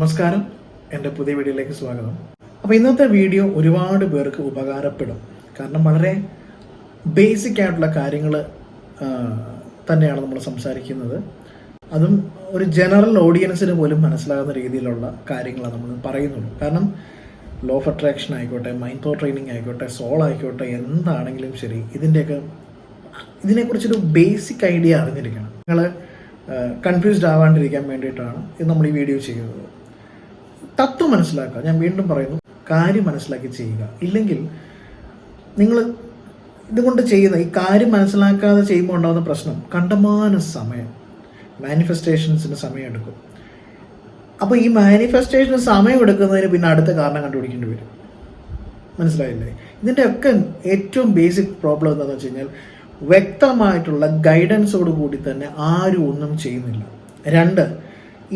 നമസ്കാരം, എൻ്റെ പുതിയ വീഡിയോയിലേക്ക് സ്വാഗതം. അപ്പോൾ ഇന്നത്തെ വീഡിയോ ഒരുപാട് പേർക്ക് ഉപകാരപ്പെടും. കാരണം വളരെ ബേസിക് ആയിട്ടുള്ള കാര്യങ്ങൾ തന്നെയാണ് നമ്മൾ സംസാരിക്കുന്നത്. അതും ഒരു ജനറൽ ഓഡിയൻസിന് പോലും മനസ്സിലാകുന്ന രീതിയിലുള്ള കാര്യങ്ങളാണ് നമ്മൾ പറയുന്നുള്ളൂ. കാരണം ലോ ഓഫ് അട്രാക്ഷൻ ആയിക്കോട്ടെ, മൈൻഡ് പവർ ട്രെയിനിങ് ആയിക്കോട്ടെ, സോൾ ആയിക്കോട്ടെ, എന്താണെങ്കിലും ശരി, ഇതിനെക്കുറിച്ചൊരു ബേസിക് ഐഡിയ അറിഞ്ഞിരിക്കണം. നിങ്ങൾ കൺഫ്യൂസ്ഡ് ആവാണ്ടിരിക്കാൻ വേണ്ടിയിട്ടാണ് ഇത് നമ്മൾ ഈ വീഡിയോ ചെയ്യുന്നത്. തത്വം മനസ്സിലാക്കുക. ഞാൻ വീണ്ടും പറയുന്നു, കാര്യം മനസ്സിലാക്കി ചെയ്യുക. ഇല്ലെങ്കിൽ നിങ്ങൾ ഇതുകൊണ്ട് ചെയ്യുന്ന ഈ കാര്യം മനസ്സിലാക്കാതെ ചെയ്യുമ്പോൾ ഉണ്ടാകുന്ന പ്രശ്നം, കണ്ടമാനം സമയം, മാനിഫെസ്റ്റേഷൻസിന് സമയം എടുക്കും. അപ്പോൾ ഈ മാനിഫെസ്റ്റേഷന് സമയം എടുക്കുന്നതിന് പിന്നെ അടുത്ത കാരണം കണ്ടുപിടിക്കേണ്ടി വരും. മനസ്സിലായില്ലേ? ഇതിൻ്റെയൊക്കെ ഏറ്റവും ബേസിക് പ്രോബ്ലം എന്താണെന്ന് വെച്ച് കഴിഞ്ഞാൽ, വ്യക്തമായിട്ടുള്ള ഗൈഡൻസോട് കൂടി തന്നെ ആരും ഒന്നും ചെയ്യുന്നില്ല. രണ്ട്,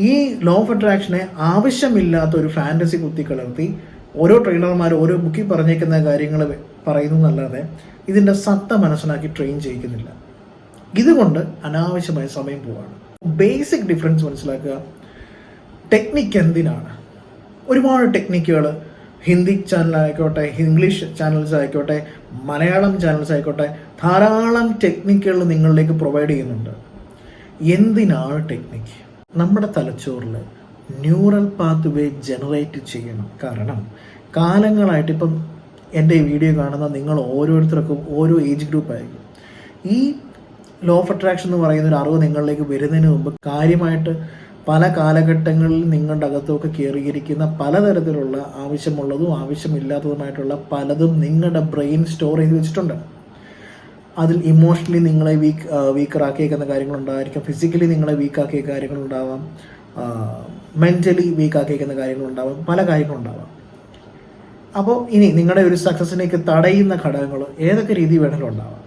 ഈ ലോ ഓഫ് അട്രാക്ഷനെ ആവശ്യമില്ലാത്ത ഒരു ഫാൻറ്റസി കുത്തിക്കലർത്തി ഓരോ ട്രെയിനർമാർ ഓരോ ബുക്കിൽ പറഞ്ഞേക്കുന്ന കാര്യങ്ങൾ പറയുന്നു എന്നല്ലാതെ ഇതിൻ്റെ സത്ത മനസ്സിലാക്കി ട്രെയിൻ ചെയ്യിക്കുന്നില്ല. ഇതുകൊണ്ട് അനാവശ്യമായ സമയം പോവാണ്. ബേസിക് ഡിഫറൻസ് മനസ്സിലാക്കുക. ടെക്നിക്ക് എന്തിനാണ്? ഒരുപാട് ടെക്നിക്കുകൾ ഹിന്ദി ചാനലായിക്കോട്ടെ, ഇംഗ്ലീഷ് ചാനൽസ് ആയിക്കോട്ടെ, മലയാളം ചാനൽസ് ആയിക്കോട്ടെ, ധാരാളം ടെക്നിക്കുകൾ നിങ്ങളിലേക്ക് പ്രൊവൈഡ് ചെയ്യുന്നുണ്ട്. എന്തിനാണ് ടെക്നിക്ക്? നമ്മുടെ തലച്ചോറിൽ ന്യൂറൽ പാത്ത് വേ ജനറേറ്റ് ചെയ്യണം. കാരണം കാലങ്ങളായിട്ട് ഇപ്പം എൻ്റെ ഈ വീഡിയോ കാണുന്ന നിങ്ങൾ ഓരോരുത്തർക്കും ഓരോ ഏജ് ഗ്രൂപ്പായിരിക്കും. ഈ ലോ ഓഫ് അട്രാക്ഷൻ എന്ന് പറയുന്ന ഒരു അറിവ് നിങ്ങളിലേക്ക് വരുന്നതിന് മുമ്പ് കാര്യമായിട്ട് പല കാലഘട്ടങ്ങളിൽ നിങ്ങളുടെ അകത്തൊക്കെ കയറിയിരിക്കുന്ന പലതരത്തിലുള്ള ആവശ്യമുള്ളതും ആവശ്യമില്ലാത്തതുമായിട്ടുള്ള പലതും നിങ്ങളുടെ ബ്രെയിൻ സ്റ്റോർ ചെയ്ത് വെച്ചിട്ടുണ്ട്. അതിൽ ഇമോഷണലി നിങ്ങളെ വീക്കറാക്കിയേക്കുന്ന കാര്യങ്ങളുണ്ടായിരിക്കും, ഫിസിക്കലി നിങ്ങളെ വീക്കാക്കിയ കാര്യങ്ങളുണ്ടാവാം, മെൻ്റലി വീക്കാക്കിയേക്കുന്ന കാര്യങ്ങളുണ്ടാവാം, പല കാര്യങ്ങളുണ്ടാവാം. അപ്പോൾ ഇനി നിങ്ങളുടെ ഒരു സക്സസിനേക്ക് തടയുന്ന ഘടകങ്ങൾ ഏതൊക്കെ രീതി വേണമെങ്കിലും ഉണ്ടാവാം.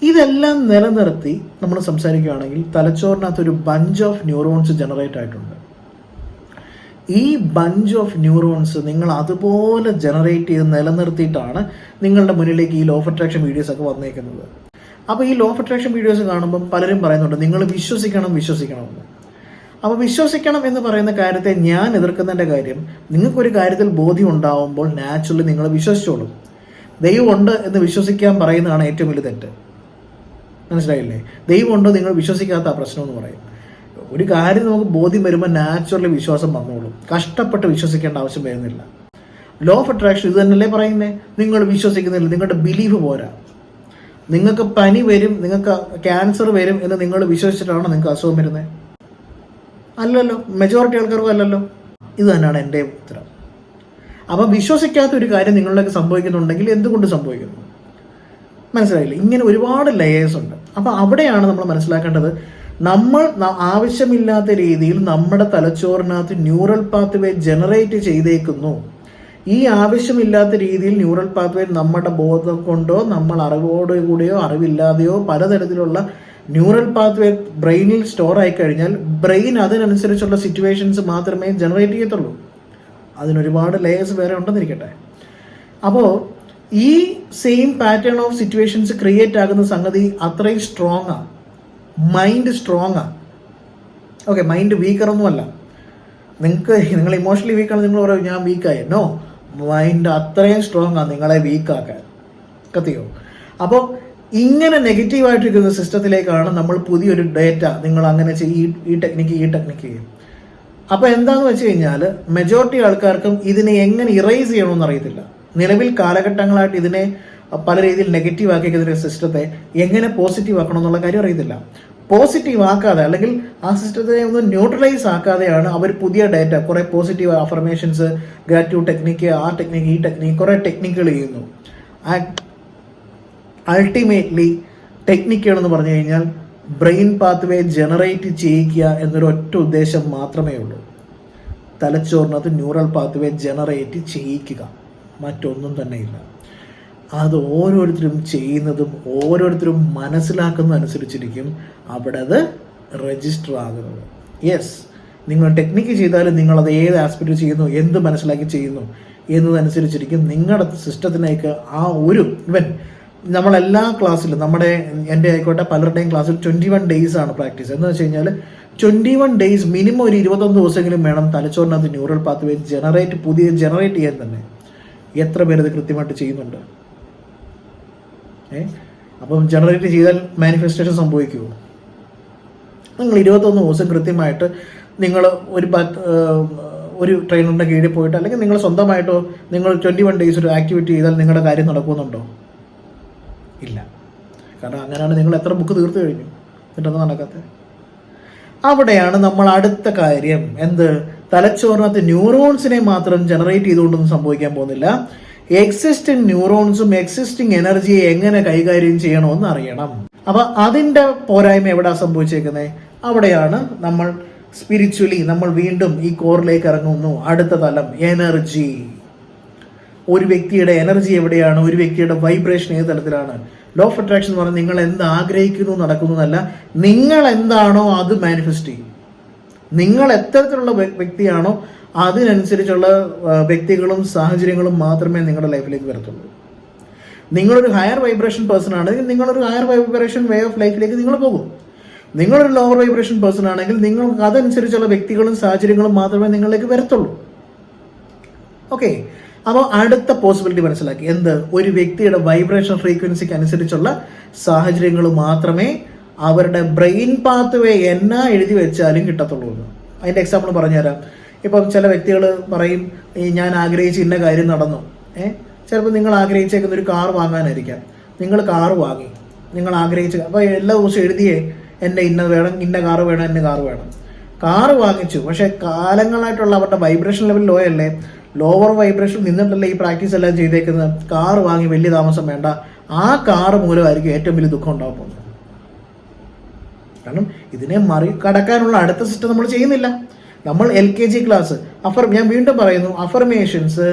ഇതെല്ലാം നിലനിർത്തി നമ്മൾ സംസാരിക്കുകയാണെങ്കിൽ തലച്ചോറിനകത്തൊരു ബഞ്ച് ഓഫ് ന്യൂറോൺസ് ജനറേറ്റ് ആയിട്ടുണ്ട്. ഈ ബഞ്ച് ഓഫ് ന്യൂറോൺസ് നിങ്ങൾ അതുപോലെ ജനറേറ്റ് ചെയ്ത് നിലനിർത്തിയിട്ടാണ് നിങ്ങളുടെ മുന്നിലേക്ക് ഈ ലോ ഓഫ് അട്രാക്ഷൻ വീഡിയോസ് ഒക്കെ വന്നേക്കുന്നത്. അപ്പോൾ ഈ ലോ ഓഫ് അട്രാക്ഷൻ വീഡിയോസ് കാണുമ്പോൾ പലരും പറയുന്നുണ്ട് നിങ്ങൾ വിശ്വസിക്കണമെന്ന്. അപ്പോൾ വിശ്വസിക്കണം എന്ന് പറയുന്ന കാര്യത്തെ ഞാൻ എതിർക്കുന്നതിൻ്റെ കാര്യം, നിങ്ങൾക്കൊരു കാര്യത്തിൽ ബോധ്യം ഉണ്ടാവുമ്പോൾ നാച്ചുറലി നിങ്ങൾ വിശ്വസിച്ചോളും. ദൈവമുണ്ട് എന്ന് വിശ്വസിക്കാൻ പറയുന്നതാണ് ഏറ്റവും വലിയ തെറ്റ്. മനസ്സിലായില്ലേ? ദൈവമുണ്ടോ നിങ്ങൾ വിശ്വസിക്കാത്ത ആ പ്രശ്നം എന്ന് പറയും. ഒരു കാര്യം നമുക്ക് ബോധ്യം വരുമ്പോൾ നാച്ചുറലി വിശ്വാസം വന്നോളും. കഷ്ടപ്പെട്ട് വിശ്വസിക്കേണ്ട ആവശ്യം വരുന്നില്ല. ലോ ഓഫ് അട്രാക്ഷൻ ഇത് തന്നെയല്ലേ പറയുന്നത്? നിങ്ങൾ വിശ്വസിക്കുന്നില്ല, നിങ്ങളുടെ ബിലീഫ് പോരാ. നിങ്ങൾക്ക് പനി വരും, നിങ്ങൾക്ക് ക്യാൻസർ വരും എന്ന് നിങ്ങൾ വിശ്വസിച്ചിട്ടാണോ നിങ്ങൾക്ക് അസുഖം വരുന്നത്? അല്ലല്ലോ, മെജോറിറ്റി ആൾക്കാർക്കും അല്ലല്ലോ. ഇത് തന്നെയാണ് എൻ്റെ ഉത്തരം. അപ്പം വിശ്വസിക്കാത്ത ഒരു കാര്യം നിങ്ങളിലേക്ക് സംഭവിക്കുന്നുണ്ടെങ്കിൽ എന്തുകൊണ്ട് സംഭവിക്കുന്നു? മനസ്സിലായില്ലേ? ഇങ്ങനെ ഒരുപാട് ലെയേഴ്സ് ഉണ്ട്. അപ്പം അവിടെയാണ് നമ്മൾ മനസ്സിലാക്കേണ്ടത്, നമ്മൾ ആവശ്യമില്ലാത്ത രീതിയിൽ നമ്മുടെ തലച്ചോറിനകത്ത് ന്യൂറൽ പാത്ത് വേ ജനറേറ്റ് ചെയ്തേക്കുന്നു. ഈ ആവശ്യമില്ലാത്ത രീതിയിൽ ന്യൂറൽ പാത്ത് വേ നമ്മുടെ ബോധം കൊണ്ടോ നമ്മൾ അറിവോടു കൂടിയോ അറിവില്ലാതെയോ പലതരത്തിലുള്ള ന്യൂറൽ പാത്ത് വേ ബ്രെയിനിൽ സ്റ്റോർ ആയി കഴിഞ്ഞാൽ ബ്രെയിൻ അതിനനുസരിച്ചുള്ള സിറ്റുവേഷൻസ് മാത്രമേ ജനറേറ്റ് ചെയ്യത്തുള്ളൂ. അതിനൊരുപാട് ലെയേഴ്സ് വേറെ ഉണ്ടെന്നിരിക്കട്ടെ. അപ്പോൾ ഈ same pattern of situations create ആകുന്ന സംഗതി അത്രയും സ്ട്രോങ് ആണ്. മൈൻഡ് സ്ട്രോങ് ആണ്. ഓക്കെ, മൈൻഡ് വീക്കറൊന്നുമല്ല. നിങ്ങൾ ഇമോഷണലി വീക്കാണ്, നിങ്ങൾ പറയും ഞാൻ വീക്കായി. നോ, മൈൻഡ് അത്രയും സ്ട്രോങ് ആണ് നിങ്ങളെ വീക്കാക്കാൻ. കത്തിയോ? അപ്പോൾ ഇങ്ങനെ നെഗറ്റീവായിട്ടിരിക്കുന്ന സിസ്റ്റത്തിലേക്കാണ് നമ്മൾ പുതിയൊരു ഡേറ്റ നിങ്ങൾ അങ്ങനെ ചെയ്യും, ഈ ടെക്നിക്ക് ചെയ്യും. അപ്പോൾ എന്താണെന്ന് വെച്ച് കഴിഞ്ഞാൽ മെജോറിറ്റി ആൾക്കാർക്കും ഇതിനെ എങ്ങനെ ഇറേസ് ചെയ്യണമെന്ന് അറിയത്തില്ല. നിലവിൽ കാലഘട്ടങ്ങളായിട്ട് ഇതിനെ പല രീതിയിൽ നെഗറ്റീവ് ആക്കിയിരിക്കുന്ന സിസ്റ്റത്തെ എങ്ങനെ പോസിറ്റീവ് ആക്കണം എന്നുള്ള കാര്യം അറിയത്തില്ല. പോസിറ്റീവ് ആക്കാതെ അല്ലെങ്കിൽ ആ സിസ്റ്റത്തെ ഒന്ന് ന്യൂട്രലൈസ് ആക്കാതെയാണ് അവർ പുതിയ ഡേറ്റ, കുറേ പോസിറ്റീവ് അഫർമേഷൻസ്, ഗ്രാറ്റ്യൂഡ് ടെക്നിക്ക്, ആ ടെക്നിക്ക്, ഈ ടെക്നിക്ക്, കുറേ ടെക്നിക്കുകൾ ചെയ്യുന്നു. അൾട്ടിമേറ്റ്ലി ടെക്നിക്കുകളെന്ന് പറഞ്ഞു കഴിഞ്ഞാൽ ബ്രെയിൻ പാത്ത് വേ ജനറേറ്റ് ചെയ്യിക്കുക എന്നൊരു ഒറ്റ ഉദ്ദേശം മാത്രമേ ഉള്ളൂ. തലച്ചോറിനകത്ത് ന്യൂറൽ പാത്ത് വേ ജനറേറ്റ് ചെയ്യിക്കുക, മറ്റൊന്നും തന്നെയില്ല. അത് ഓരോരുത്തരും ചെയ്യുന്നതും ഓരോരുത്തരും മനസ്സിലാക്കുന്നതനുസരിച്ചിരിക്കും അവിടെ അത് രജിസ്റ്റർ ആകുന്നത്. യെസ്, നിങ്ങൾ ടെക്നിക്ക് ചെയ്താലും നിങ്ങളത് ഏത് ആസ്പെക്റ്റ് ചെയ്യുന്നു, എന്ത് മനസ്സിലാക്കി ചെയ്യുന്നു എന്നതനുസരിച്ചിരിക്കും നിങ്ങളുടെ സിസ്റ്റത്തിലേക്ക് ആ ഒരു ഇവൻ നമ്മളെല്ലാ ക്ലാസ്സിലും എൻ്റെ ആയിക്കോട്ടെ പലരുടെയും ക്ലാസ്സിൽ 21 days ആണ് പ്രാക്ടീസ്. എന്ന് വെച്ച് കഴിഞ്ഞാൽ 21 ഡേയ്സ് മിനിമം ഒരു 21 ദിവസമെങ്കിലും വേണം തലച്ചോറിനകത്ത് ന്യൂറൽ പാത്വേ ജനറേറ്റ് ചെയ്യാൻ തന്നെ. എത്ര പേരത് കൃത്യമായിട്ട് ചെയ്യുന്നുണ്ട്? അപ്പം ജനറേറ്റ് ചെയ്താൽ മാനിഫെസ്റ്റേഷൻ സംഭവിക്കുമോ? നിങ്ങൾ 21 ദിവസം കൃത്യമായിട്ട് നിങ്ങൾ ഒരു ട്രെയിനറിൻ്റെ കീഴിൽ പോയിട്ട് അല്ലെങ്കിൽ നിങ്ങൾ സ്വന്തമായിട്ടോ നിങ്ങൾ 21 ഡേയ്സ് ഒരു ആക്ടിവിറ്റി ചെയ്താൽ നിങ്ങളുടെ കാര്യം നടക്കുന്നുണ്ടോ? ഇല്ല. കാരണം അങ്ങനെയാണ് നിങ്ങൾ എത്ര ബുക്ക് തീർത്ത് കഴിഞ്ഞു, എന്നിട്ടൊന്നും നടക്കാത്തത്. അവിടെയാണ് നമ്മൾ അടുത്ത കാര്യം തലച്ചോറിനകത്ത് ന്യൂറോൺസിനെ മാത്രം ജനറേറ്റ് ചെയ്തുകൊണ്ടൊന്നും സംഭവിക്കാൻ പോകുന്നില്ല. എക്സിസ്റ്റിംഗ് ന്യൂറോൺസും എക്സിസ്റ്റിംഗ് എനർജിയെ എങ്ങനെ കൈകാര്യം ചെയ്യണമെന്ന് അറിയണം. അപ്പൊ അതിന്റെ പോരായ്മ എവിടാ സംഭവിച്ചേക്കുന്നത്? അവിടെയാണ് നമ്മൾ സ്പിരിച്വലി നമ്മൾ വീണ്ടും ഈ കോറിലേക്ക് ഇറങ്ങുന്നു. അടുത്ത തലം എനർജി. ഒരു വ്യക്തിയുടെ എനർജി എവിടെയാണ്? ഒരു വ്യക്തിയുടെ വൈബ്രേഷൻ ഏത് തലത്തിലാണ്? ലോ ഓഫ് അട്രാക്ഷൻ എന്ന് പറഞ്ഞാൽ നിങ്ങൾ എന്ത് ആഗ്രഹിക്കുന്നു നടക്കുന്നതല്ല, നിങ്ങൾ എന്താണോ അത് മാനിഫെസ്റ്റ് ചെയ്യും. നിങ്ങൾ എത്തരത്തിലുള്ള വ്യക്തിയാണോ അതിനനുസരിച്ചുള്ള വ്യക്തികളും സാഹചര്യങ്ങളും മാത്രമേ നിങ്ങളുടെ ലൈഫിലേക്ക് വരത്തുള്ളൂ. നിങ്ങളൊരു ഹയർ വൈബ്രേഷൻ പേഴ്സൺ ആണെങ്കിൽ നിങ്ങളൊരു ഹയർ വൈബ്രേഷൻ വേ ഓഫ് ലൈഫിലേക്ക് നിങ്ങൾ പോകും. നിങ്ങളൊരു ലോവർ വൈബ്രേഷൻ പേഴ്സൺ ആണെങ്കിൽ നിങ്ങൾക്ക് അതനുസരിച്ചുള്ള വ്യക്തികളും സാഹചര്യങ്ങളും മാത്രമേ നിങ്ങളിലേക്ക് വരത്തുള്ളൂ. ഓക്കെ, അപ്പോൾ അടുത്ത പോസിബിലിറ്റി മനസ്സിലാക്കി. ഒരു വ്യക്തിയുടെ വൈബ്രേഷൻ ഫ്രീക്വൻസിക്ക് അനുസരിച്ചുള്ള സാഹചര്യങ്ങൾ മാത്രമേ അവരുടെ ബ്രെയിൻ പാത്വേ എന്നാ എഴുതി വെച്ചാലും കിട്ടത്തുള്ളൂ. അതിൻ്റെ എക്സാമ്പിൾ പറഞ്ഞുതരാം. ഇപ്പം ചില വ്യക്തികൾ പറയും, ഞാൻ ആഗ്രഹിച്ച് ഇന്ന കാര്യം നടന്നു. ചിലപ്പോൾ നിങ്ങൾ ആഗ്രഹിച്ചേക്കുന്ന ഒരു കാർ വാങ്ങാനായിരിക്കാം. നിങ്ങൾ കാറ് വാങ്ങി, നിങ്ങൾ ആഗ്രഹിച്ച, അപ്പോൾ എല്ലാ ദിവസവും എഴുതിയേ എന്നെ ഇന്നത് വേണം, ഇന്ന കാറ് വേണം, എന്നെ കാറ് വേണം. കാറ് വാങ്ങിച്ചു, പക്ഷേ കാലങ്ങളായിട്ടുള്ള അവരുടെ വൈബ്രേഷൻ ലെവൽ ലോ അല്ലേ, ലോവർ വൈബ്രേഷൻ നിന്നിട്ടല്ലേ ഈ പ്രാക്ടീസ് എല്ലാം ചെയ്തേക്കുന്നത്. കാറ് വാങ്ങി വലിയ താമസം വേണ്ട, ആ കാറ് മൂലമായിരിക്കും ഏറ്റവും വലിയ ദുഃഖം ഉണ്ടാകാൻ പോകുന്നത്. കാരണം ഇതിനെ മറികടക്കാനുള്ള അടുത്ത സിസ്റ്റം നമ്മൾ ചെയ്യുന്നില്ല. നമ്മൾ LKG ക്ലാസ് ഞാൻ വീണ്ടും പറയുന്നു, അഫർമേഷൻസ്,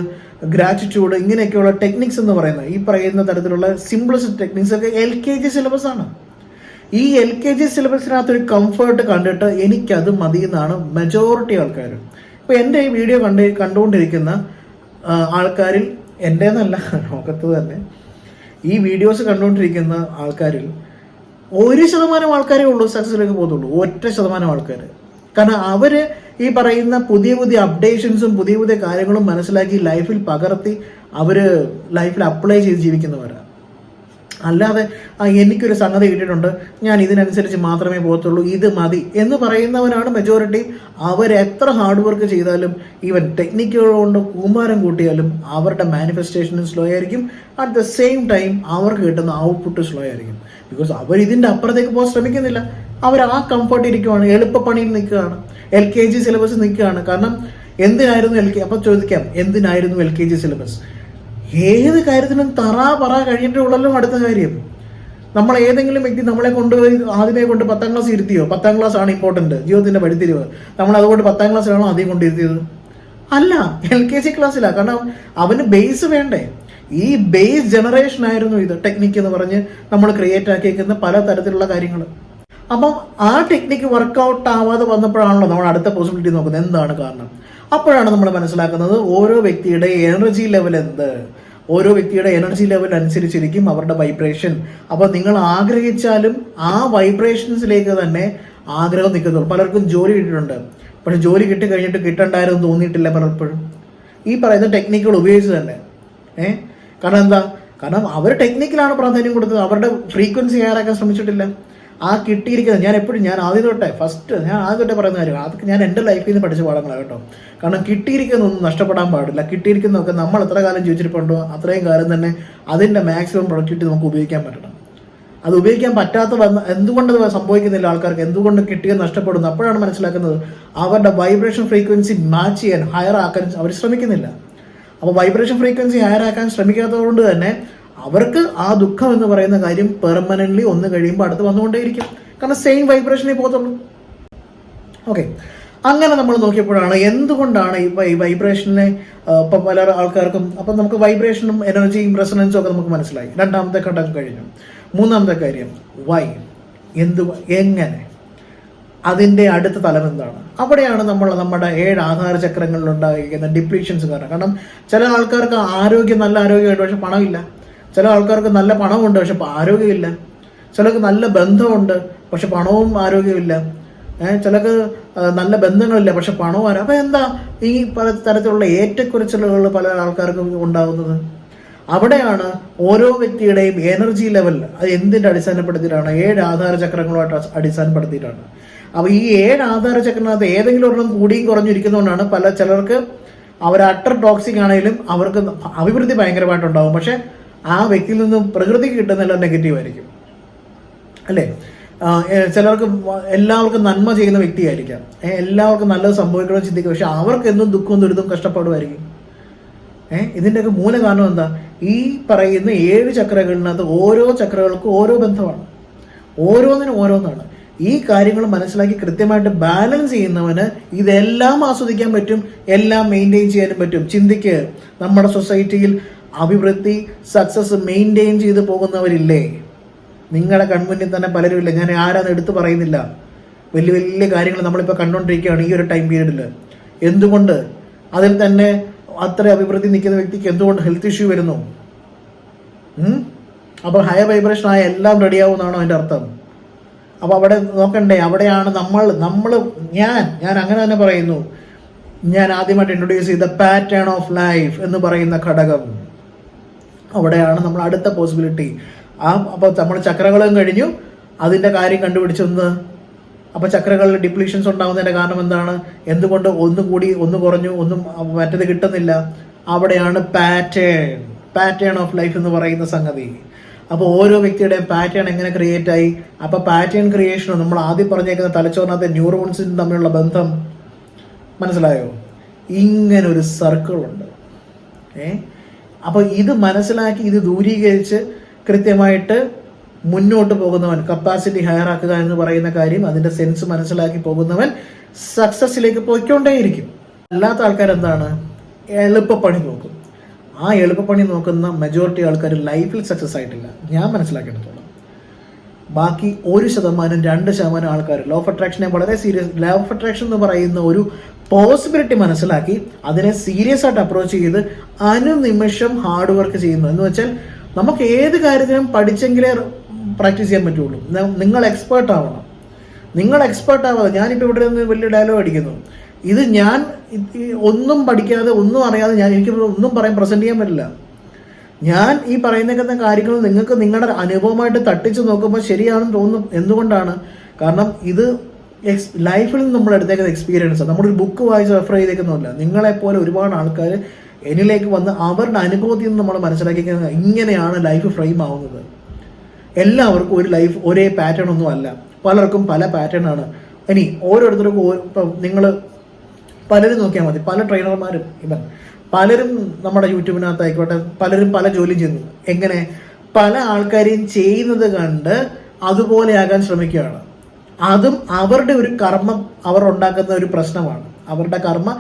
ഗ്രാറ്റിറ്റ്യൂഡ്, ഇങ്ങനെയൊക്കെയുള്ള ടെക്നിക്സ് എന്ന് പറയുന്നത്, ഈ പറയുന്ന തരത്തിലുള്ള സിംപ്ലസ്റ്റ് ടെക്നിക്സ് ഒക്കെ LKG സിലബസ് ആണ്. ഈ LKG സിലബസിനകത്തൊരു കംഫർട്ട് കണ്ടിട്ട് എനിക്കത് മതി എന്നാണ് മെജോറിറ്റി ആൾക്കാർ. ഇപ്പോൾ എൻ്റെ ഈ വീഡിയോ കണ്ടുകൊണ്ടിരിക്കുന്ന ആൾക്കാരിൽ, എൻ്റെന്നല്ല ലോകത്ത് തന്നെ ഈ വീഡിയോസ് കണ്ടുകൊണ്ടിരിക്കുന്ന ആൾക്കാരിൽ 1% ആൾക്കാരേ ഉള്ളൂ സക്സസിലേക്ക് പോകത്തുള്ളൂ. 1% ആൾക്കാർ. കാരണം അവർ ഈ പറയുന്ന പുതിയ പുതിയ അപ്ഡേഷൻസും പുതിയ പുതിയ കാര്യങ്ങളും മനസ്സിലാക്കി ലൈഫിൽ പകർത്തി അവർ ലൈഫിൽ അപ്ലൈ ചെയ്ത് ജീവിക്കുന്നവരാണ്. അല്ലാതെ എനിക്കൊരു സംഗതി കിട്ടിയിട്ടുണ്ട്, ഞാൻ ഇതിനനുസരിച്ച് മാത്രമേ പോകത്തുള്ളൂ, ഇത് മതി എന്ന് പറയുന്നവരാണ് മെജോറിറ്റി. അവരെത്ര ഹാർഡ് വർക്ക് ചെയ്താലും ഈവൻ ടെക്നിക്കുകൾ കൊണ്ട് കൂമ്പാരം കൂട്ടിയാലും അവരുടെ മാനിഫെസ്റ്റേഷനും സ്ലോ ആയിരിക്കും. അറ്റ് ദ സെയിം ടൈം അവർക്ക് കിട്ടുന്ന ഔട്ട്പുട്ട് സ്ലോ ആയിരിക്കും. ബിക്കോസ് അവർ ഇതിൻ്റെ അപ്പുറത്തേക്ക് പോകാൻ ശ്രമിക്കുന്നില്ല. അവർ ആ കംഫർട്ട് ഇരിക്കുവാണ്, എളുപ്പപ്പണിയിൽ നിൽക്കുകയാണ്, LKG സിലബസ് നിൽക്കുകയാണ്. കാരണം എന്തിനായിരുന്നു അപ്പോൾ ചോദിക്കാം, എന്തിനായിരുന്നു LKG സിലബസ്? ഏത് കാര്യത്തിനും പറ കഴിഞ്ഞിട്ടുള്ളല്ലോ അടുത്ത കാര്യം. നമ്മൾ ഏതെങ്കിലും വ്യക്തി നമ്മളെ കൊണ്ടുപോയി ആദ്യമേ കൊണ്ട് 10ാം ക്ലാസ് ഇരുത്തിയോ? 10ാം ക്ലാസ് ആണ് ഇമ്പോർട്ടൻറ്റ്, ജീവിതത്തിന്റെ വഴിത്തിരിവ്. നമ്മൾ അതുകൊണ്ട് 10ാം ക്ലാസ്സിലാണോ ആദ്യം കൊണ്ടിരുത്തിയത്? അല്ല, LKG ക്ലാസ്സിലാണ്. കാരണം അവന് ബേസ് വേണ്ടേ? ഈ ബേസ് ജനറേഷൻ ആയിരുന്നു ഇത് ടെക്നിക്ക് എന്ന് പറഞ്ഞ് നമ്മൾ ക്രിയേറ്റ് ആക്കിയേക്കുന്ന പല തരത്തിലുള്ള കാര്യങ്ങൾ. അപ്പം ആ ടെക്നിക്ക് വർക്കൗട്ട് ആവാതെ വന്നപ്പോഴാണല്ലോ നമ്മൾ അടുത്ത പോസിബിലിറ്റി നോക്കുന്നത്. എന്താണ് കാരണം? അപ്പോഴാണ് നമ്മൾ മനസ്സിലാക്കുന്നത് ഓരോ വ്യക്തിയുടെ എനർജി ലെവൽ ഓരോ വ്യക്തിയുടെ എനർജി ലെവൽ അനുസരിച്ചിരിക്കും അവരുടെ വൈബ്രേഷൻ. അപ്പോൾ നിങ്ങൾ ആഗ്രഹിച്ചാലും ആ വൈബ്രേഷൻസിലേക്ക് തന്നെ ആഗ്രഹം നിൽക്കുന്നുള്ളൂ. പലർക്കും ജോലി കിട്ടിയിട്ടുണ്ട്, പക്ഷെ ജോലി കിട്ടിക്കഴിഞ്ഞിട്ട് കിട്ടണ്ടായിരുന്നു തോന്നിയിട്ടില്ല പലപ്പോഴും ഈ പറയുന്ന ടെക്നിക്കുകൾ ഉപയോഗിച്ച് തന്നെ. കാരണം അവർ ടെക്നിക്കിലാണ് പ്രാധാന്യം കൊടുത്തത്, അവരുടെ ഫ്രീക്വൻസി കയറാക്കാൻ ശ്രമിച്ചിട്ടില്ല. ആ കിട്ടിയിരിക്കുന്നത് ഞാൻ ആദ്യം തൊട്ടേ പറയുന്ന കാര്യം, അതൊക്കെ ഞാൻ എൻ്റെ ലൈഫിൽ നിന്ന് പഠിച്ച പാഠങ്ങളാണ് കേട്ടോ. കാരണം കിട്ടിയിരിക്കുന്നൊന്നും നഷ്ടപ്പെടാൻ പാടില്ല. കിട്ടിയിരിക്കുന്നതൊക്കെ നമ്മൾ എത്ര കാലം ജീവിച്ചിട്ടുണ്ടോ അത്രയും കാലം തന്നെ അതിൻ്റെ മാക്സിമം പ്രൊഡക്ടിവിറ്റി നമുക്ക് ഉപയോഗിക്കാൻ പറ്റണം. അത് ഉപയോഗിക്കാൻ പറ്റാത്ത എന്തുകൊണ്ട് സംഭവിക്കുന്നില്ല ആൾക്കാർക്ക്, എന്തുകൊണ്ട് കിട്ടിയത് നഷ്ടപ്പെടുന്നു? അപ്പോഴാണ് മനസ്സിലാക്കുന്നത് അവരുടെ വൈബ്രേഷൻ ഫ്രീക്വൻസി മാച്ച് ചെയ്യാൻ, ഹയർ ആക്കാൻ അവർ ശ്രമിക്കുന്നില്ല. അപ്പോൾ വൈബ്രേഷൻ ഫ്രീക്വൻസി ഹയർ ആക്കാൻ ശ്രമിക്കാത്തതുകൊണ്ട് തന്നെ അവർക്ക് ആ ദുഃഖം എന്ന് പറയുന്ന കാര്യം പെർമനൻ്റ്ലി ഒന്ന് കഴിയുമ്പോൾ അടുത്ത് വന്നുകൊണ്ടേയിരിക്കും. കാരണം സെയിം വൈബ്രേഷനേ പോകത്തുള്ളൂ. ഓക്കെ, അങ്ങനെ നമ്മൾ നോക്കിയപ്പോഴാണ് എന്തുകൊണ്ടാണ് ഈ വൈബ്രേഷനെ ഇപ്പം പല ആൾക്കാർക്കും, അപ്പം നമുക്ക് വൈബ്രേഷനും എനർജിയും റെസൊണൻസും ഒക്കെ നമുക്ക് മനസ്സിലായി. രണ്ടാമത്തെ ഘട്ടം കഴിഞ്ഞു. മൂന്നാമത്തെ കാര്യം എങ്ങനെ, അതിൻ്റെ അടുത്ത തലം എന്താണ്? അവിടെയാണ് നമ്മുടെ 7 ആധാര ചക്രങ്ങളിലുണ്ടായിരിക്കുന്ന ഡിപ്ലീഷൻസ് കാരണം ചില ആൾക്കാർക്ക് നല്ല ആരോഗ്യമുണ്ട്, പക്ഷെ പണമില്ല. ചില ആൾക്കാർക്ക് നല്ല പണമുണ്ട്, പക്ഷെ ആരോഗ്യമില്ല. ചിലർക്ക് നല്ല ബന്ധമുണ്ട്, പക്ഷെ പണവും ആരോഗ്യമില്ല. ചിലക്ക് നല്ല ബന്ധങ്ങളില്ല, പക്ഷെ പണവും ആരും. അപ്പം എന്താ ഈ പല തരത്തിലുള്ള ഏറ്റക്കുറച്ചിലുകൾ പല ആൾക്കാർക്കും ഉണ്ടാകുന്നത്? അവിടെയാണ് ഓരോ വ്യക്തിയുടെയും എനർജി ലെവൽ അത് എന്തിൻ്റെ അടിസ്ഥാനപ്പെടുത്തിയിട്ടാണ്? 7 ആധാര ചക്രങ്ങളുമായിട്ട് അടിസ്ഥാനപ്പെടുത്തിയിട്ടാണ്. അപ്പോൾ ഈ 7 ആധാര ചക്രത്തിനകത്ത് ഏതെങ്കിലും ഒരെണ്ണം കൂടിയും കുറഞ്ഞിരിക്കുന്നതുകൊണ്ടാണ് ചിലർക്ക് അവർ അട്ടർ ടോക്സിക് ആണെങ്കിലും അവർക്ക് അഭിവൃദ്ധി ഭയങ്കരമായിട്ടുണ്ടാകും, പക്ഷെ ആ വ്യക്തിയിൽ നിന്നും പ്രകൃതിക്ക് കിട്ടുന്നതെല്ലാം നെഗറ്റീവ് ആയിരിക്കും, അല്ലേ? ചിലർക്ക് എല്ലാവർക്കും നന്മ ചെയ്യുന്ന വ്യക്തിയായിരിക്കാം, എല്ലാവർക്കും നല്ലത് സംഭവിക്കണമെന്ന് ചിന്തിക്കും, പക്ഷെ അവർക്ക് എന്നും ദുഃഖവും ദുരിതവും കഷ്ടപ്പാടുമായിരിക്കും. ഇതിൻ്റെയൊക്കെ മൂല കാരണം എന്താ? ഈ പറയുന്ന 7 ചക്രകളിനകത്ത് ഓരോ ചക്രകൾക്കും ഓരോ ബന്ധമാണ്, ഓരോന്നിനും ഓരോന്നാണ്. ഈ കാര്യങ്ങൾ മനസ്സിലാക്കി കൃത്യമായിട്ട് ബാലൻസ് ചെയ്യുന്നവന് ഇതെല്ലാം ആസ്വദിക്കാൻ പറ്റും, എല്ലാം മെയിൻറ്റെയിൻ ചെയ്യാനും പറ്റും. ചിന്തിക്ക്, നമ്മുടെ സൊസൈറ്റിയിൽ അഭിവൃദ്ധി സക്സസ് മെയിൻറ്റെയിൻ ചെയ്ത് പോകുന്നവരില്ലേ? നിങ്ങളുടെ കൺമുന്നിൽ തന്നെ പലരും ഇല്ല. ഞാൻ ആരാന്ന് എടുത്തു പറയുന്നില്ല. വലിയ വലിയ കാര്യങ്ങൾ നമ്മളിപ്പോൾ കണ്ടുകൊണ്ടിരിക്കുകയാണ് ഈ ഒരു ടൈം പീരീഡിൽ. എന്തുകൊണ്ട് അതിൽ തന്നെ അത്ര അഭിവൃദ്ധി നിൽക്കുന്ന വ്യക്തിക്ക് എന്തുകൊണ്ട് ഹെൽത്ത് ഇഷ്യൂ വരുന്നു? അപ്പോൾ ഹയർ വൈബ്രേഷൻ ആയ എല്ലാം റെഡിയാവുമെന്നാണോ അതിൻ്റെ അർത്ഥം? അപ്പോൾ അവിടെ നോക്കണ്ടേ? അവിടെയാണ് ഞാൻ അങ്ങനെ തന്നെ പറയുന്നു. ഞാൻ ആദ്യമായിട്ട് ഇൻട്രൊഡ്യൂസ് ചെയ്ത പാറ്റേൺ ഓഫ് ലൈഫ് എന്ന് പറയുന്ന ഘടകം, അവിടെയാണ് നമ്മൾ അടുത്ത പോസിബിലിറ്റി. അപ്പോൾ നമ്മൾ ചക്രകളും കഴിഞ്ഞു, അതിൻ്റെ കാര്യം കണ്ടുപിടിച്ചൊന്ന്. അപ്പോൾ ചക്രകളിൽ ഡിപ്ലീഷൻസ് ഉണ്ടാകുന്നതിൻ്റെ കാരണം എന്താണ്? എന്തുകൊണ്ട് ഒന്ന് കൂടി ഒന്ന് കുറഞ്ഞു, ഒന്നും മറ്റത് കിട്ടുന്നില്ല? അവിടെയാണ് പാറ്റേൺ ഓഫ് ലൈഫ് എന്ന് പറയുന്ന സംഗതി. അപ്പോൾ ഓരോ വ്യക്തിയുടെയും പാറ്റേൺ എങ്ങനെ ക്രിയേറ്റ് ആയി? അപ്പോൾ പാറ്റേൺ ക്രിയേഷനോ നമ്മൾ ആദ്യം പറഞ്ഞേക്കുന്ന തലച്ചോറിനകത്തെ ന്യൂറോൺസിനും തമ്മിലുള്ള ബന്ധം മനസ്സിലായോ? ഇങ്ങനൊരു സർക്കിളുണ്ട്. അപ്പോൾ ഇത് മനസ്സിലാക്കി ഇത് ദൂരീകരിച്ച് കൃത്യമായിട്ട് മുന്നോട്ട് പോകുന്നവൻ, കപ്പാസിറ്റി ഹയർ ആക്കുക എന്ന് പറയുന്ന കാര്യം, അതിൻ്റെ സെൻസ് മനസ്സിലാക്കി പോകുന്നവൻ സക്സസ്സിലേക്ക് പോയിക്കൊണ്ടേയിരിക്കും. അല്ലാത്ത ആൾക്കാരെന്താണ്? എളുപ്പപ്പണി നോക്കും. ആ എളുപ്പപ്പണി നോക്കുന്ന മെജോറിറ്റി ആൾക്കാർ ലൈഫിൽ സക്സസ് ആയിട്ടില്ല, ഞാൻ മനസ്സിലാക്കിയെടുത്തോളം. ബാക്കി 1%, 2% ആൾക്കാർ ലോ ഓഫ് അട്രാക്ഷനെ വളരെ സീരിയസ്, ലോ ഓഫ് അട്രാക്ഷൻ എന്ന് പറയുന്ന ഒരു പോസിബിലിറ്റി മനസ്സിലാക്കി അതിനെ സീരിയസ് ആയിട്ട് അപ്രോച്ച് ചെയ്ത് അനുനിമിഷം ഹാർഡ് വർക്ക് ചെയ്യുന്നു. എന്ന് വെച്ചാൽ നമുക്ക് ഏത് കാര്യത്തിനും പഠിച്ചെങ്കിലേ പ്രാക്ടീസ് ചെയ്യാൻ പറ്റുള്ളൂ. നിങ്ങൾ എക്സ്പേർട്ട് ആവണം. നിങ്ങൾ എക്സ്പേർട്ട് ആവാതെ, ഞാനിപ്പോൾ ഇവിടെ നിന്ന് വലിയ ഡയലോഗ് അടിക്കുന്നു, ഇത് ഞാൻ ഒന്നും പഠിക്കാതെ ഒന്നും അറിയാതെ എനിക്ക് ഒന്നും പ്രസന്റ് ചെയ്യാൻ പറ്റില്ല. ഞാൻ ഈ പറയുന്ന കാര്യങ്ങൾ നിങ്ങൾക്ക് നിങ്ങളുടെ അനുഭവമായിട്ട് തട്ടിച്ച് നോക്കുമ്പോൾ ശരിയാണെന്ന് തോന്നും. എന്തുകൊണ്ടാണ്? കാരണം ഇത് ലൈഫിൽ നിന്ന് നമ്മൾ എടുത്തേക്കുന്ന എക്സ്പീരിയൻസ്. നമ്മളൊരു ബുക്ക് വായിച്ച് റെഫർ ചെയ്തേക്കുന്നില്ല. നിങ്ങളെപ്പോലെ ഒരുപാട് ആൾക്കാർ എന്നിലേക്ക് വന്ന് അവരുടെ അനുഭവത്തിൽ നിന്ന് നമ്മൾ മനസ്സിലാക്കിക്കുന്നത് ഇങ്ങനെയാണ് ലൈഫ് ഫ്രെയിം ആവുന്നത്. എല്ലാവർക്കും ഒരു ലൈഫ് ഒരേ പാറ്റേൺ ഒന്നും അല്ല, പലർക്കും പല പാറ്റേൺ ആണ്. ഇനി ഓരോരുത്തർക്കും ഇപ്പം നിങ്ങൾ പലരും നോക്കിയാൽ മതി, പല ട്രെയിനർമാരും പലരും നമ്മുടെ യൂട്യൂബിനകത്തായിക്കോട്ടെ പലരും പല ജോലി ചെയ്യുന്നു. എങ്ങനെ? പല ആൾക്കാരെയും ചെയ്യുന്നത് കണ്ട് അതുപോലെ ആകാൻ ശ്രമിക്കുകയാണ്. അതും അവരുടെ ഒരു കർമ്മം അവർ ഉണ്ടാക്കുന്ന ഒരു പ്രശ്നമാണ്. അവരുടെ കർമ്മ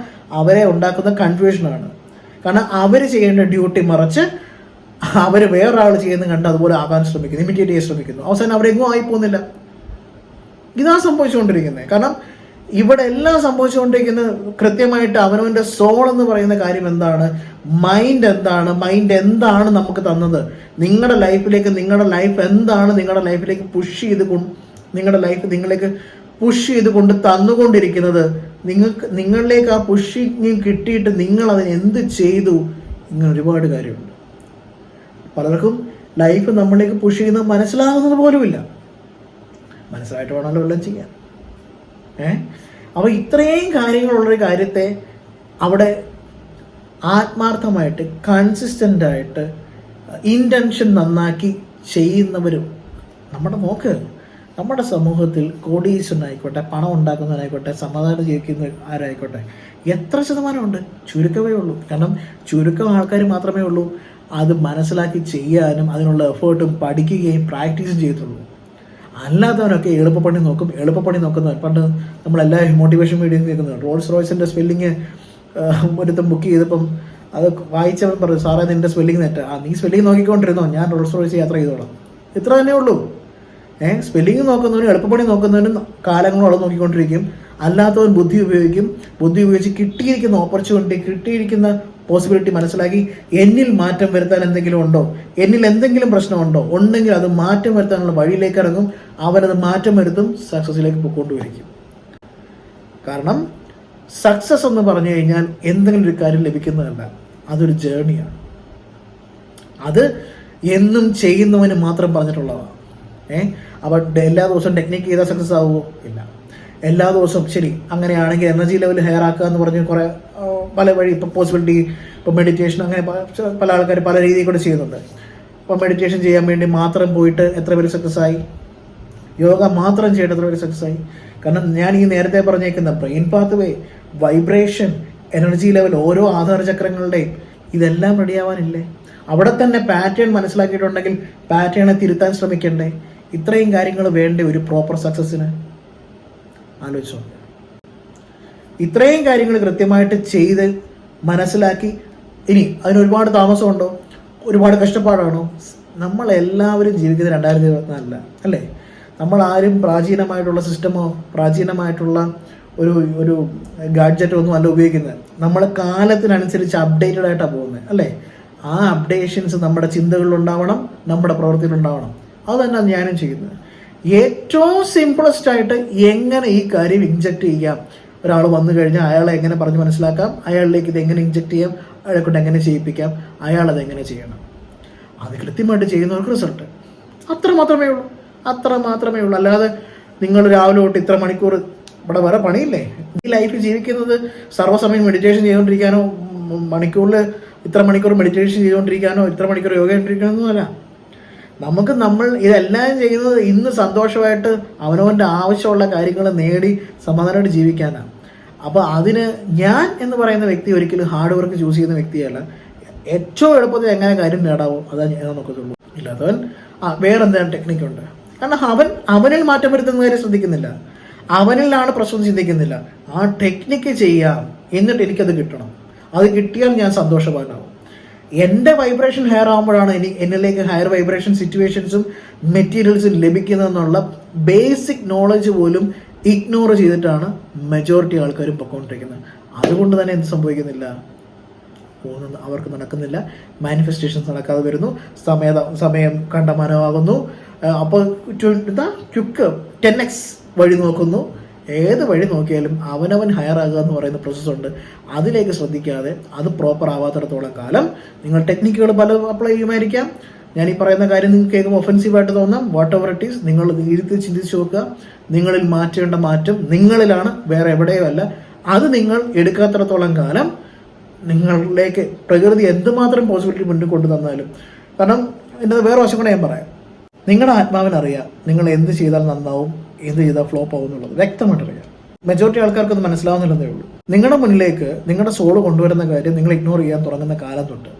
അവരെ ഉണ്ടാക്കുന്ന കൺഫ്യൂഷനാണ്. കാരണം അവർ ചെയ്യേണ്ട ഡ്യൂട്ടി മറിച്ച് അവർ വേറൊരാൾ ചെയ്യുന്നത് കണ്ട് അതുപോലെ ആകാൻ ശ്രമിക്കുന്നു, ഇമിറ്റേറ്റ് ചെയ്യാൻ ശ്രമിക്കുന്നു. അവസാനം അവരെങ്ങും ആയിപ്പോകുന്നില്ല. ഇതാണ് സംഭവിച്ചുകൊണ്ടിരിക്കുന്നത്. കാരണം ഇവിടെ എല്ലാം സംഭവിച്ചുകൊണ്ടിരിക്കുന്നത് കൃത്യമായിട്ട് അവനവൻ്റെ സോൾ എന്ന് പറയുന്ന കാര്യം എന്താണ്, മൈൻഡ് എന്താണ് നമുക്ക് തന്നത്, നിങ്ങളുടെ ലൈഫിലേക്ക്, നിങ്ങളുടെ ലൈഫ് എന്താണ് നിങ്ങളുടെ ലൈഫിലേക്ക് നിങ്ങളിലേക്ക് പുഷ് ചെയ്തുകൊണ്ട് തന്നുകൊണ്ടിരിക്കുന്നത്. നിങ്ങളിലേക്ക് ആ പുഷിങ് കിട്ടിയിട്ട് നിങ്ങൾ അതിന് എന്ത് ചെയ്തു, ഇങ്ങനെ ഒരുപാട് കാര്യമുണ്ട്. പലർക്കും ലൈഫ് നമ്മളിലേക്ക് പുഷ് ചെയ്യുന്നത് മനസ്സിലാകുന്നത് പോലുമില്ല. മനസ്സിലായിട്ട് വേണമല്ലോ എല്ലാം ചെയ്യാൻ. അപ്പോൾ ഇത്രയും കാര്യങ്ങളുള്ളൊരു കാര്യത്തെ അവിടെ ആത്മാർത്ഥമായിട്ട് കൺസിസ്റ്റൻ്റായിട്ട് ഇൻറ്റൻഷൻ നന്നാക്കി ചെയ്യുന്നവരും നമ്മുടെ സമൂഹത്തിൽ കോടീശ്വരനായിക്കോട്ടെ, പണം ഉണ്ടാക്കുന്നവനായിക്കോട്ടെ, സമാധാനം ജീവിക്കുന്ന ആരായിക്കോട്ടെ, എത്ര ശതമാനമുണ്ട്? ചുരുക്കമേ ഉള്ളൂ. കാരണം ചുരുക്കം ആൾക്കാർ മാത്രമേ ഉള്ളൂ അത് മനസ്സിലാക്കി ചെയ്യാനും അതിനുള്ള എഫേർട്ടും പഠിക്കുകയും പ്രാക്ടീസും ചെയ്യത്തുള്ളൂ. അല്ലാത്തവനൊക്കെ എളുപ്പപ്പണി നോക്കുന്നവൻ. പണ്ട് നമ്മളെല്ലാ മോട്ടിവേഷൻ വീഡിയോയും കേൾക്കുന്നത് റോൾസ് റോയ്സിൻ്റെ സ്പെല്ലിങ് ഒരുത്തം ബുക്ക് ചെയ്തപ്പം അത് വായിച്ചവൻ പറഞ്ഞു, സാറേ നിൻ്റെ സ്പെല്ലിങ് തെറ്റാ. നീ സ്പെല്ലിങ് നോക്കിക്കൊണ്ടിരുന്നോ, ഞാൻ റോൾസ് റോയ്സ് യാത്ര ചെയ്തോളാം. ഇത്ര തന്നെ ഉള്ളൂ. സ്പെല്ലിങ് നോക്കുന്നവനും എളുപ്പപ്പണി നോക്കുന്നവനും കാലങ്ങളോളം നോക്കിക്കൊണ്ടിരിക്കും. അല്ലാത്തവൻ ബുദ്ധി ഉപയോഗിച്ച് കിട്ടിയിരിക്കുന്ന ഓപ്പർച്യൂണിറ്റി, കിട്ടിയിരിക്കുന്ന പോസിബിലിറ്റി മനസ്സിലാക്കി എന്നിൽ മാറ്റം വരുത്താൻ എന്തെങ്കിലും ഉണ്ടോ, എന്നിൽ എന്തെങ്കിലും പ്രശ്നമുണ്ടോ, ഉണ്ടെങ്കിൽ അത് മാറ്റം വരുത്താനുള്ള വഴിയിലേക്ക് ഇറങ്ങും. അവനത് മാറ്റം വരുത്തും, സക്സസ്സിലേക്ക് കൊണ്ടുവരിക്കും. കാരണം സക്സസ് എന്ന് പറഞ്ഞു കഴിഞ്ഞാൽ എന്തെങ്കിലും ഒരു കാര്യം ലഭിക്കുന്നതല്ല, അതൊരു ജേർണിയാണ്. അത് എന്നും ചെയ്യുന്നവന് മാത്രം പറഞ്ഞിട്ടുള്ളതാണ്. അപ്പോൾ എല്ലാ ദിവസവും ടെക്നിക്ക് ചെയ്താൽ സക്സസ് ആവുമോ? ഇല്ല. എല്ലാ ദിവസവും ശരി അങ്ങനെയാണെങ്കിൽ എനർജി ലെവൽ ഹയർ ആക്കുക എന്ന് പറഞ്ഞ് കുറേ പല വഴി ഇപ്പോൾ പോസിബിലിറ്റി, ഇപ്പോൾ മെഡിറ്റേഷൻ, അങ്ങനെ പല ആൾക്കാർ പല രീതിയിൽ കൂടെ ചെയ്യുന്നുണ്ട്. ഇപ്പോൾ മെഡിറ്റേഷൻ ചെയ്യാൻ വേണ്ടി മാത്രം പോയിട്ട് എത്ര പേര് സക്സസ് ആയി? യോഗ മാത്രം ചെയ്തിട്ട് എത്ര പേര് സക്സസ് ആയി? കാരണം ഞാൻ ഈ നേരത്തെ പറഞ്ഞേക്കുന്ന brain pathway, vibration, energy level, ഓരോ ആധാര ചക്രങ്ങളുടെയും ഇതെല്ലാം റെഡിയാവാനില്ലേ? അവിടെ തന്നെ പാറ്റേൺ മനസ്സിലാക്കിയിട്ടുണ്ടെങ്കിൽ പാറ്റേണെ തിരുത്താൻ ശ്രമിക്കണ്ടേ? ഇത്രയും കാര്യങ്ങൾ വേണ്ടേ ഒരു പ്രോപ്പർ സക്സസ്സിന്? ആലോചിച്ചോ. ഇത്രയും കാര്യങ്ങൾ കൃത്യമായിട്ട് ചെയ്ത് മനസ്സിലാക്കി ഇനി അതിനൊരുപാട് താമസമുണ്ടോ? ഒരുപാട് കഷ്ടപ്പാടാണോ? നമ്മളെല്ലാവരും ജീവിക്കുന്നത് 2024 അല്ലേ? നമ്മളാരും പ്രാചീനമായിട്ടുള്ള സിസ്റ്റമോ പ്രാചീനമായിട്ടുള്ള ഒരു ഗാഡ്ജറ്റോ ഒന്നും അല്ല ഉപയോഗിക്കുന്നത്. നമ്മൾ കാലത്തിനനുസരിച്ച് അപ്ഡേറ്റഡ് ആയിട്ടാണ് പോകുന്നത് അല്ലേ? ആ അപ്ഡേഷൻസ് നമ്മുടെ ചിന്തകളിലുണ്ടാവണം, നമ്മുടെ പ്രവൃത്തിയിലുണ്ടാവണം. അത് തന്നെ ഞാനും ചെയ്യുന്നത്. ഏറ്റവും സിംപിളസ്റ്റ് ആയിട്ട് എങ്ങനെ ഈ കാര്യം ഇൻജക്റ്റ് ചെയ്യാം, ഒരാൾ വന്നു കഴിഞ്ഞാൽ അയാളെ എങ്ങനെ പറഞ്ഞ് മനസ്സിലാക്കാം, അയാളിലേക്ക് ഇത് എങ്ങനെ ഇൻജക്റ്റ് ചെയ്യാം, അയാളെ കൊണ്ട് എങ്ങനെ ചെയ്യിപ്പിക്കാം, അയാളത് എങ്ങനെ ചെയ്യണം, അത് കൃത്യമായിട്ട് ചെയ്യുന്നവർക്ക് റിസൾട്ട്. അത്ര മാത്രമേ ഉള്ളൂ. അല്ലാതെ നിങ്ങൾ രാവിലെ തൊട്ട് ഇത്ര മണിക്കൂർ ഇവിടെ വേറെ പണിയില്ലേ? ഈ ലൈഫ് ജീവിക്കുന്നത് സർവ്വസമയം മെഡിറ്റേഷൻ ചെയ്തുകൊണ്ടിരിക്കാനോ, മണിക്കൂറിൽ ഇത്ര മണിക്കൂർ മെഡിറ്റേഷൻ ചെയ്തുകൊണ്ടിരിക്കാനോ, ഇത്ര മണിക്കൂർ യോഗ ചെയ്തുകൊണ്ടിരിക്കാനൊന്നുമല്ല. നമ്മൾ ഇതെല്ലാം ചെയ്യുന്നത് ഇന്ന് സന്തോഷമായിട്ട് അവനവൻ്റെ ആവശ്യമുള്ള കാര്യങ്ങൾ നേടി സമാധാനമായിട്ട് ജീവിക്കാനാണ്. അപ്പോൾ അതിന് ഞാൻ എന്ന് പറയുന്ന വ്യക്തി ഒരിക്കലും ഹാർഡ് വർക്ക് ചൂസ് ചെയ്യുന്ന വ്യക്തിയല്ല. ഏറ്റവും എളുപ്പത്തിൽ എങ്ങനെ കാര്യം നേടാവോ അതാ ഞാൻ നോക്കത്തുള്ളൂ. ഇല്ലാത്തവൻ വേറെന്തെങ്കിലും ടെക്നിക്കുണ്ട്. കാരണം അവനിൽ മാറ്റം വരുത്തുന്ന കാര്യം ശ്രദ്ധിക്കുന്നില്ല, അവനിലാണ് പ്രശ്നം ചിന്തിക്കുന്നില്ല. ആ ടെക്നിക്ക് ചെയ്യാം, എന്നിട്ട് എനിക്കത് കിട്ടണം, അത് കിട്ടിയാൽ ഞാൻ സന്തോഷവാനാവും. എൻ്റെ വൈബ്രേഷൻ ഹയർ ആകുമ്പോഴാണ് എന്നിലേക്ക് ഹയർ വൈബ്രേഷൻ സിറ്റുവേഷൻസും മെറ്റീരിയൽസും ലഭിക്കുന്നതെന്നുള്ള ബേസിക് നോളജ് പോലും ഇഗ്നോർ ചെയ്തിട്ടാണ് മെജോറിറ്റി ആൾക്കാരും പൊയ്ക്കൊണ്ടിരിക്കുന്നത്. അതുകൊണ്ട് തന്നെ എന്ത് സംഭവിക്കുന്നില്ല? അവർക്ക് നടക്കുന്നില്ല, മാനിഫെസ്റ്റേഷൻസ് നടക്കാതെ വരുന്നു, സമയം കണ്ടമാനമാകുന്നു. അപ്പോൾ ക്വിക്ക് 10x വഴി നോക്കുന്നു. ഏത് വഴി നോക്കിയാലും അവനവൻ ഹയർ ആകുക എന്ന് പറയുന്ന പ്രോസസ്സുണ്ട്. അതിലേക്ക് ശ്രദ്ധിക്കാതെ അത് പ്രോപ്പർ ആവാത്തിടത്തോളം കാലം നിങ്ങൾ ടെക്നിക്കുകൾ പലതും അപ്ലൈ ചെയ്യുമായിരിക്കാം. ഞാൻ ഈ പറയുന്ന കാര്യം നിങ്ങൾക്ക് കേൾക്കുമ്പോൾ ഒഫൻസീവായിട്ട് തോന്നാം. വാട്ട് എവർ ഇറ്റ് ഈസ്, നിങ്ങൾ ഇരുത്തി ചിന്തിച്ച് നോക്കുക. നിങ്ങളിൽ മാറ്റേണ്ട മാറ്റം നിങ്ങളിലാണ്, വേറെ എവിടെയോ അല്ല. അത് നിങ്ങൾ എടുക്കാത്തിടത്തോളം കാലം നിങ്ങളിലേക്ക് പ്രകൃതി എന്തുമാത്രം പോസിബിലിറ്റി മുന്നിൽ കൊണ്ടു തന്നാലും, കാരണം എൻ്റെ വേറെ വശം കൂടെ ഞാൻ പറയാം, നിങ്ങളുടെ ആത്മാവിനറിയാം നിങ്ങൾ എന്ത് ചെയ്താൽ നന്നാവും, എന്ത് ചെയ്താൽ ഫ്ലോപ്പ് ആവും എന്നുള്ളത് വ്യക്തമായിട്ടറിയാം. മെജോറിറ്റി ആൾക്കാർക്ക് അത് മനസ്സിലാവുന്നില്ലെന്നേ ഉള്ളൂ. നിങ്ങളുടെ മുന്നിലേക്ക് നിങ്ങളുടെ സോള് കൊണ്ടുവരുന്ന കാര്യം നിങ്ങൾ ഇഗ്നോർ ചെയ്യാൻ തുടങ്ങുന്ന കാലം തൊട്ട്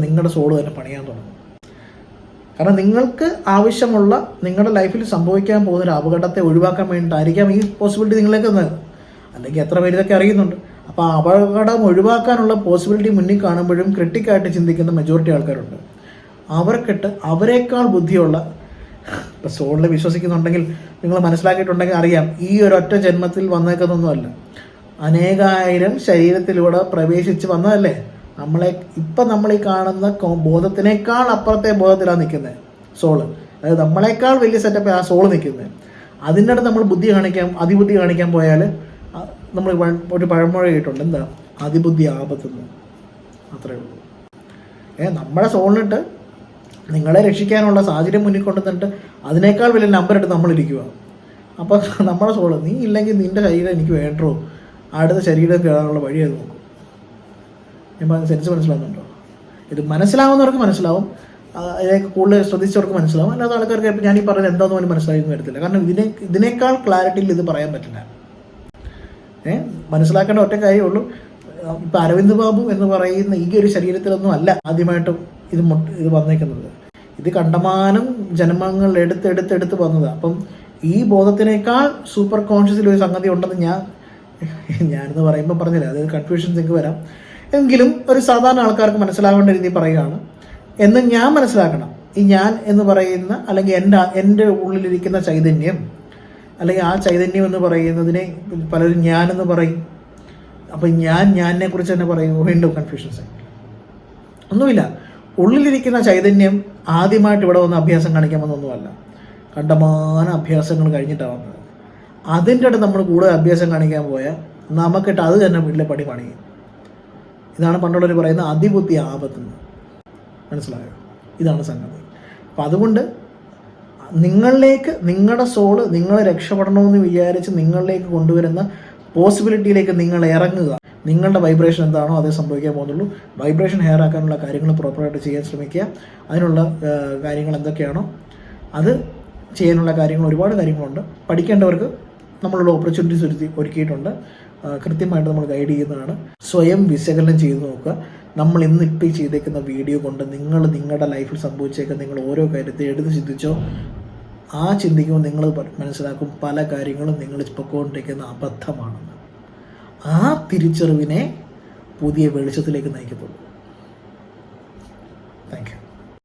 നിങ്ങളുടെ സോള് തന്നെ പണിയാൻ തുടങ്ങും. കാരണം നിങ്ങൾക്ക് ആവശ്യമുള്ള നിങ്ങളുടെ ലൈഫിൽ സംഭവിക്കാൻ പോകുന്ന ഒരു അപകടത്തെ ഒഴിവാക്കാൻ വേണ്ടിയിട്ടായിരിക്കാം ഈ പോസിബിലിറ്റി നിങ്ങളിലേക്ക് തന്നത്. അല്ലെങ്കിൽ എത്ര പേര് ഇതൊക്കെ അറിയുന്നുണ്ട്. അപ്പോൾ ആ അപകടം ഒഴിവാക്കാനുള്ള പോസിബിലിറ്റി മുന്നിൽ കാണുമ്പോഴും ക്രിട്ടിക്കായിട്ട് ചിന്തിക്കുന്ന മെജോറിറ്റി ആൾക്കാരുണ്ട്. അവർക്കിട്ട് അവരെക്കാൾ ബുദ്ധിയുള്ള, ഇപ്പം സോളിൽ വിശ്വസിക്കുന്നുണ്ടെങ്കിൽ നിങ്ങൾ മനസ്സിലാക്കിയിട്ടുണ്ടെങ്കിൽ അറിയാം, ഈ ഒരൊറ്റ ജന്മത്തിൽ വന്നേക്കുന്നൊന്നുമല്ല, അനേകായിരം ശരീരത്തിലൂടെ പ്രവേശിച്ച് വന്നതല്ലേ. നമ്മൾ ഈ കാണുന്ന ബോധത്തിനേക്കാൾ അപ്പുറത്തെ ബോധത്തിലാണ് നിൽക്കുന്നത് സോള്. അതായത് നമ്മളെക്കാൾ വലിയ സെറ്റപ്പ് ആ സോള് നിൽക്കുന്നത്. അതിൻ്റെ അടുത്ത് നമ്മൾ അതിബുദ്ധി കാണിക്കാൻ പോയാൽ നമ്മൾ ഒരു പഴമൊഴി കേട്ടിട്ടുണ്ട്, എന്താ, അതിബുദ്ധി ആപത്തുന്നു. അത്രയേ ഉള്ളൂ. നമ്മുടെ സോളിനിട്ട് നിങ്ങളെ രക്ഷിക്കാനുള്ള സാഹചര്യം മുന്നിൽ കൊണ്ടുവന്നിട്ട് അതിനേക്കാൾ വലിയ നമ്പർ എടുത്ത് നമ്മളിരിക്കുക. അപ്പോൾ നമ്മുടെ സോള്, നീ ഇല്ലെങ്കിൽ നിൻ്റെ ശരീരം എനിക്ക് വേണ്ടോ, അടുത്ത ശരീരം കയറാനുള്ള വഴി അത് നോക്കും. ഞാൻ സെൻസ് മനസ്സിലാവുന്നുണ്ടോ? ഇത് മനസ്സിലാവുന്നവർക്ക് മനസ്സിലാവും, ഇതിനേക്ക് കൂടുതൽ ശ്രദ്ധിച്ചവർക്ക് മനസ്സിലാവും. അല്ലാത്ത ആൾക്കാർക്ക് ഇപ്പോൾ ഞാൻ ഈ പറഞ്ഞത് എന്താണെന്ന് പോലും മനസ്സിലായെന്ന് വരത്തില്ല. കാരണം ഇതിനേക്കാൾ ക്ലാരിറ്റിയിൽ ഇത് പറയാൻ പറ്റില്ല. മനസ്സിലാക്കേണ്ട ഒറ്റ കാര്യമുള്ളൂ. ഇപ്പം അരവിന്ദ് ബാബു എന്ന് പറയുന്ന ഈ ഒരു ശരീരത്തിലൊന്നും അല്ല ആദ്യമായിട്ടും ഇത് വന്നേക്കുന്നത്. ഇത് കണ്ടമാനം ജന്മങ്ങൾ എടുത്ത് വന്നത്. അപ്പം ഈ ബോധത്തിനേക്കാൾ സൂപ്പർ കോൺഷ്യസിൽ ഒരു സംഗതി ഉണ്ടെന്ന് ഞാനെന്ന് പറയുമ്പോൾ പറഞ്ഞില്ല, അത് കൺഫ്യൂഷൻസ് എനിക്ക് വരാം. എങ്കിലും ഒരു സാധാരണ ആൾക്കാർക്ക് മനസ്സിലാവേണ്ട രീതിയിൽ പറയുകയാണ് എന്ന് ഞാൻ മനസ്സിലാക്കണം. ഈ ഞാൻ എന്ന് പറയുന്ന, അല്ലെങ്കിൽ എൻ്റെ ഉള്ളിലിരിക്കുന്ന ചൈതന്യം, അല്ലെങ്കിൽ ആ ചൈതന്യം എന്ന് പറയുന്നതിനെ പലരും ഞാനെന്ന് പറയും. അപ്പം ഞാനിനെ കുറിച്ച് തന്നെ പറയുമോ? വീണ്ടും കൺഫ്യൂഷൻസ്. ഒന്നുമില്ല. ഉള്ളിലിരിക്കുന്ന ചൈതന്യം ആദ്യമായിട്ട് ഇവിടെ വന്ന് അഭ്യാസം കാണിക്കാൻ വന്നൊന്നുമല്ല, കണ്ടമാന അഭ്യാസങ്ങൾ കഴിഞ്ഞിട്ടാണ് വന്നത്. അതിൻ്റെ അടുത്ത് നമ്മൾ കൂടുതൽ അഭ്യാസം കാണിക്കാൻ പോയാൽ നമുക്കിട്ട് അത് തന്നെ വീട്ടിലെ പടി പണിയും. ഇതാണ് പണ്ടുള്ളവർ പറയുന്ന അതിബുദ്ധി ആപത്തെന്ന്. മനസ്സിലായോ? ഇതാണ് സംഗതി. അപ്പം അതുകൊണ്ട് നിങ്ങളിലേക്ക്, നിങ്ങളുടെ സോള് നിങ്ങളെ രക്ഷപ്പെടണമെന്ന് വിചാരിച്ച് നിങ്ങളിലേക്ക് കൊണ്ടുവരുന്ന പോസിബിലിറ്റിയിലേക്ക് നിങ്ങൾ ഇറങ്ങുക. നിങ്ങളുടെ വൈബ്രേഷൻ എന്താണോ അതേ സംഭവിക്കാൻ പോകുന്നുള്ളൂ. വൈബ്രേഷൻ ഹെയർ ആക്കാനുള്ള കാര്യങ്ങൾ പ്രോപ്പറായിട്ട് ചെയ്യാൻ ശ്രമിക്കുക. അതിനുള്ള കാര്യങ്ങൾ എന്തൊക്കെയാണോ അത് ചെയ്യാനുള്ള കാര്യങ്ങൾ, ഒരുപാട് കാര്യങ്ങളുണ്ട്. പഠിക്കേണ്ടവർക്ക് നമ്മളുടെ ഓപ്പർച്യൂണിറ്റീസ് ഒരുക്കിയിട്ടുണ്ട്. കൃത്യമായിട്ട് നമ്മൾ ഗൈഡ് ചെയ്യുന്നതാണ്. സ്വയം വിശകലനം ചെയ്ത് നോക്കുക. നമ്മൾ ഇന്നിപ്പോൾ ചെയ്തേക്കുന്ന വീഡിയോ കൊണ്ട് നിങ്ങൾ നിങ്ങളുടെ ലൈഫിൽ സംഭവിച്ചേക്കുന്ന നിങ്ങൾ ഓരോ കാര്യത്തെ എടുത്ത് ചിന്തിച്ചോ. ആ ചിന്തിക്കുമ്പോൾ നിങ്ങൾ മനസ്സിലാക്കും പല കാര്യങ്ങളും നിങ്ങൾ പൊക്കോണ്ടിരിക്കുന്ന അബദ്ധമാണെന്ന്. ആ തിരിച്ചറിവിനെ പുതിയ വെളിച്ചത്തിലേക്ക് നയിക്കത്തുള്ളൂ.